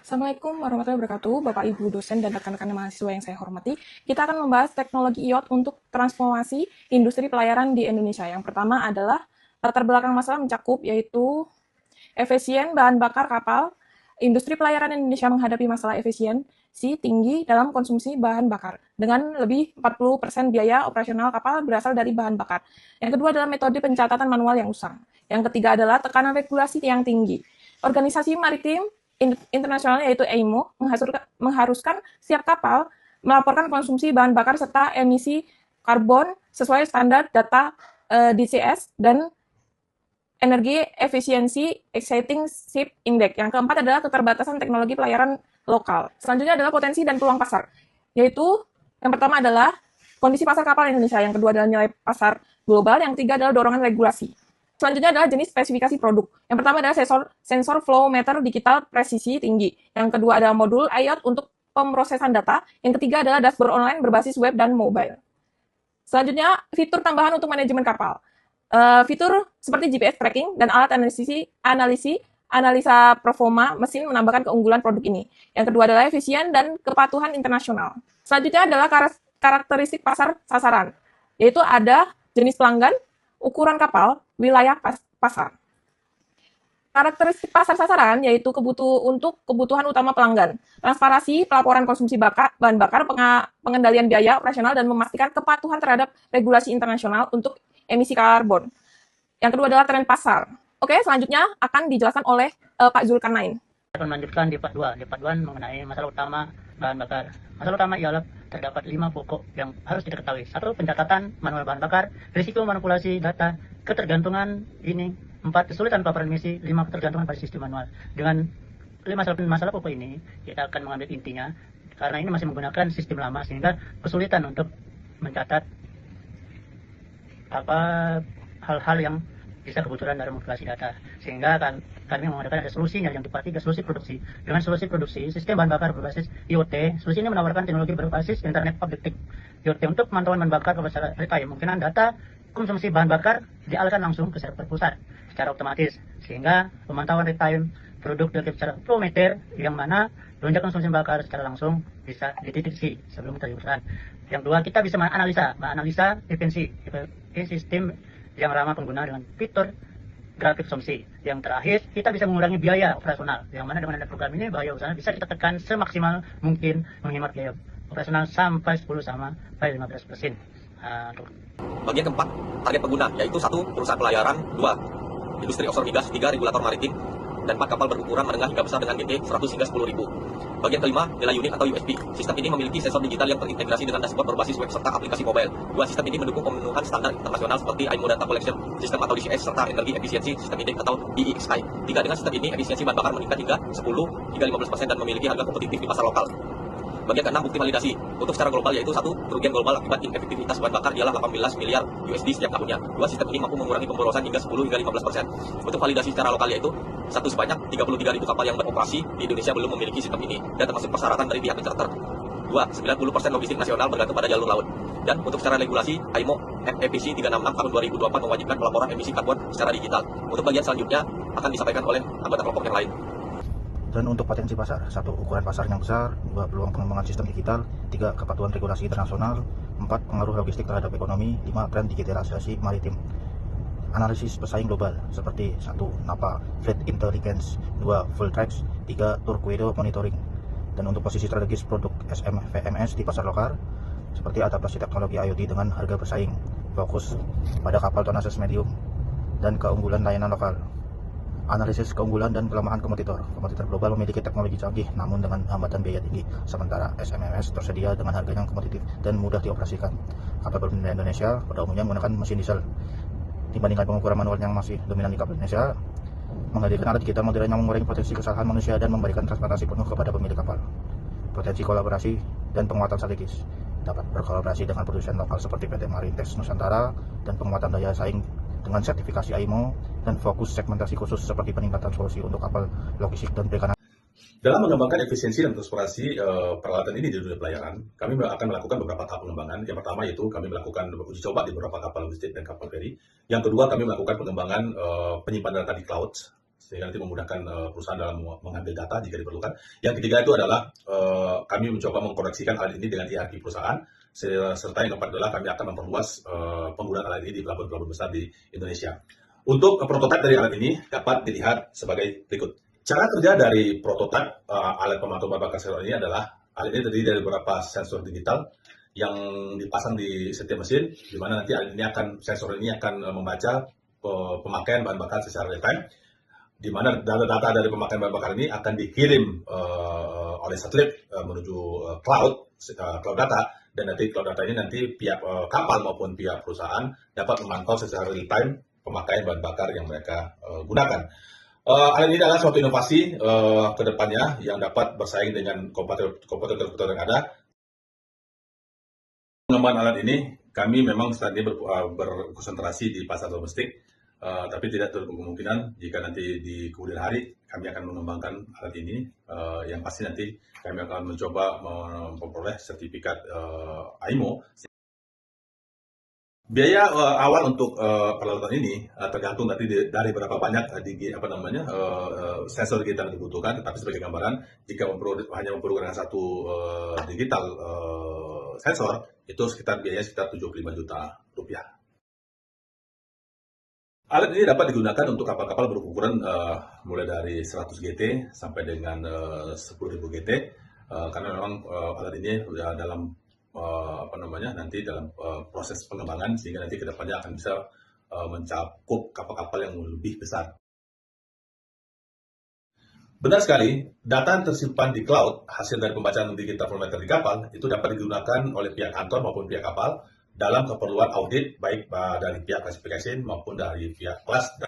Assalamualaikum warahmatullahi wabarakatuh, Bapak Ibu dosen dan rekan-rekan mahasiswa yang saya hormati. Kita akan membahas teknologi IoT untuk transformasi industri pelayaran di Indonesia. Yang pertama adalah latar belakang masalah mencakup yaitu efisien bahan bakar kapal. Industri pelayaran Indonesia menghadapi masalah efisiensi tinggi dalam konsumsi bahan bakar, dengan lebih 40% biaya operasional kapal berasal dari bahan bakar. Yang kedua adalah metode pencatatan manual yang usang. Yang ketiga adalah tekanan regulasi yang tinggi. Organisasi Maritim Internasional yaitu IMO mengharuskan setiap kapal melaporkan konsumsi bahan bakar serta emisi karbon sesuai standar data DCS dan Energy Efficiency Exciting Ship Index. Yang keempat adalah keterbatasan teknologi pelayaran lokal. Selanjutnya adalah potensi dan peluang pasar, yaitu yang pertama adalah kondisi pasar kapal Indonesia, yang kedua adalah nilai pasar global, yang ketiga adalah dorongan regulasi. Selanjutnya adalah jenis spesifikasi produk. Yang pertama adalah sensor flow meter digital presisi tinggi. Yang kedua adalah modul IoT untuk pemrosesan data. Yang ketiga adalah dashboard online berbasis web dan mobile. Selanjutnya, fitur tambahan untuk manajemen kapal. Fitur seperti GPS tracking dan alat analisa performa mesin menambahkan keunggulan produk ini. Yang kedua adalah efisien dan kepatuhan internasional. Selanjutnya adalah karakteristik pasar sasaran, yaitu ada jenis pelanggan, ukuran kapal, wilayah pasar. Karakteristik pasar sasaran yaitu untuk kebutuhan utama pelanggan, transparansi pelaporan konsumsi bahan bakar, pengendalian biaya operasional, dan memastikan kepatuhan terhadap regulasi internasional untuk emisi karbon. Yang kedua adalah tren pasar. Oke, selanjutnya akan dijelaskan oleh Pak Zulkarnain. Akan melanjutkan di part 2. Di part 2 mengenai masalah utama bahan bakar. Masalah utama ialah terdapat 5 pokok yang harus diketahui. 1. Pencatatan manual bahan bakar, risiko manipulasi data, ketergantungan ini. 4. Kesulitan pelaporan emisi. 5. Ketergantungan pada sistem manual. Dengan 5 masalah pokok ini, kita akan mengambil intinya, karena ini masih menggunakan sistem lama, sehingga kesulitan untuk mencatat hal-hal yang bisa kebocoran dalam manipulasi data, sehingga kami mengadakan ada solusinya yang tepat, 3 solusi produksi. Dengan solusi produksi sistem bahan bakar berbasis IoT, solusi ini menawarkan teknologi berbasis Internet of Things IoT untuk pemantauan bahan bakar secara real time. Kemungkinan data konsumsi bahan bakar dialihkan langsung ke server pusat secara otomatis, sehingga pemantauan real time produk dilakukan secara flow meter, yang mana lonjakan konsumsi bahan bakar secara langsung bisa dideteksi sebelum terjadi kerusakan. Yang kedua, kita bisa menganalisa efisiensi sistem yang ramah pengguna dengan fitur grafik konsumsi. Yang terakhir, kita bisa mengurangi biaya operasional, yang mana dengan ada program ini biaya usaha bisa kita tekan semaksimal mungkin, menghemat biaya operasional sampai 10-15%. Bagian keempat, target pengguna, yaitu 1. Perusahaan pelayaran, 2. Industri offshore migas, 3. Regulator maritim, dan 4. Kapal berukuran menengah hingga besar dengan GT 100 hingga 10.000. Bagian kelima, nilai unit atau USP. Sistem ini memiliki sensor digital yang terintegrasi dengan dashboard berbasis web serta aplikasi mobile. 2. Sistem ini mendukung pemenuhan standar internasional seperti IMO Data Collection System atau DCS serta Energy Efficiency System Index atau EEXI. 3. Dengan sistem ini, efisiensi bahan bakar meningkat hingga 10-15% dan memiliki harga kompetitif di pasar lokal. Bagian keenam, bukti validasi. Untuk secara global yaitu 1. Kerugian global akibat inefektivitas bahan bakar ialah 18 miliar USD setiap tahunnya. 2. Sistem ini mampu mengurangi pemborosan hingga 10-15%. Untuk validasi secara lokal yaitu 1. Sebanyak 33.000 kapal yang beroperasi di Indonesia belum memiliki sistem ini dan termasuk persyaratan dari pihak charter. 2. 90% logistik nasional bergantung pada jalur laut. Dan untuk secara regulasi, IMO FEPC 366 tahun 2024 mewajibkan pelaporan emisi karbon secara digital. Untuk bagian selanjutnya akan disampaikan oleh anggota kelompok yang lain. Dan untuk potensi pasar, 1. Ukuran pasar yang besar, 2. Peluang pengembangan sistem digital, 3. Kepatuhan regulasi internasional, 4. Pengaruh logistik terhadap ekonomi, 5. Tren digitalisasi maritim. Analisis pesaing global seperti 1. NAPA Fleet Intelligence, 2. Full Tracks, 3. Torqeedo Monitoring. Dan untuk posisi strategis produk SMVMS di pasar lokal, seperti adaptasi teknologi IoT dengan harga bersaing, fokus pada kapal tonase medium, dan keunggulan layanan lokal. Analisis keunggulan dan kelemahan kompetitor. Kompetitor global memiliki teknologi canggih namun dengan hambatan biaya tinggi, sementara SMMS tersedia dengan harga yang kompetitif dan mudah dioperasikan. Kapal berbendera Indonesia pada umumnya menggunakan mesin diesel. Dibandingkan pengukuran manual yang masih dominan di kapal Indonesia, menghadirkan alat digital modern yang mengurangi potensi kesalahan manusia dan memberikan transparansi penuh kepada pemilik kapal. Potensi kolaborasi dan penguatan strategis. Dapat berkolaborasi dengan produsen lokal seperti PT Marintex Nusantara dan penguatan daya saing dengan sertifikasi IMO dan fokus segmentasi khusus seperti peningkatan solusi untuk kapal logistik dan perikanan. Dalam mengembangkan efisiensi dan transparansi peralatan ini di dunia pelayaran, kami akan melakukan beberapa tahap pengembangan. Yang pertama yaitu kami melakukan uji coba di beberapa kapal logistik dan kapal feri. Yang kedua, kami melakukan pengembangan penyimpanan data di cloud sehingga nanti memudahkan perusahaan dalam mengambil data jika diperlukan. Yang ketiga itu adalah kami mencoba mengkoneksikan alat ini dengan ERP perusahaan, serta yang keempat adalah kami akan memperluas penggunaan alat ini di pelabuhan-pelabuhan besar di Indonesia. Untuk prototipe dari alat ini dapat dilihat sebagai berikut. Cara kerja dari prototipe alat pemantau bahan bakar sensor ini adalah alat ini terdiri dari beberapa sensor digital yang dipasang di setiap mesin, di mana nanti sensor ini akan membaca pemakaian bahan bakar secara real time, di mana data dari pemakaian bahan bakar ini akan dikirim oleh satelit menuju cloud data, dan nanti cloud data ini nanti pihak kapal maupun pihak perusahaan dapat memantau secara real time pemakaian bahan bakar yang mereka gunakan. Alat ini adalah suatu inovasi ke depannya yang dapat bersaing dengan kompetitor yang ada. Pengembangan alat ini, kami memang saat ini berkonsentrasi di pasar domestik, tapi tidak tertutup kemungkinan jika nanti di kemudian hari kami akan mengembangkan alat ini, yang pasti nanti kami akan mencoba memperoleh sertifikat IMO. Biaya awal untuk peralatan ini tergantung nanti dari berapa banyak sensor digital yang dibutuhkan. Tetapi sebagai gambaran, jika hanya memerlukan satu digital sensor, itu biayanya sekitar 75 juta rupiah. Alat ini dapat digunakan untuk kapal-kapal berukuran mulai dari 100 GT sampai dengan 10.000 GT, karena memang alat ini sudah dalam nanti dalam proses pengembangan, sehingga nanti kedepannya akan bisa mencakup kapal-kapal yang lebih besar. Benar sekali, data yang tersimpan di cloud hasil dari pembacaan digital formatter di kapal itu dapat digunakan oleh pihak kantor maupun pihak kapal dalam keperluan audit, baik dari pihak classification maupun dari pihak kelas.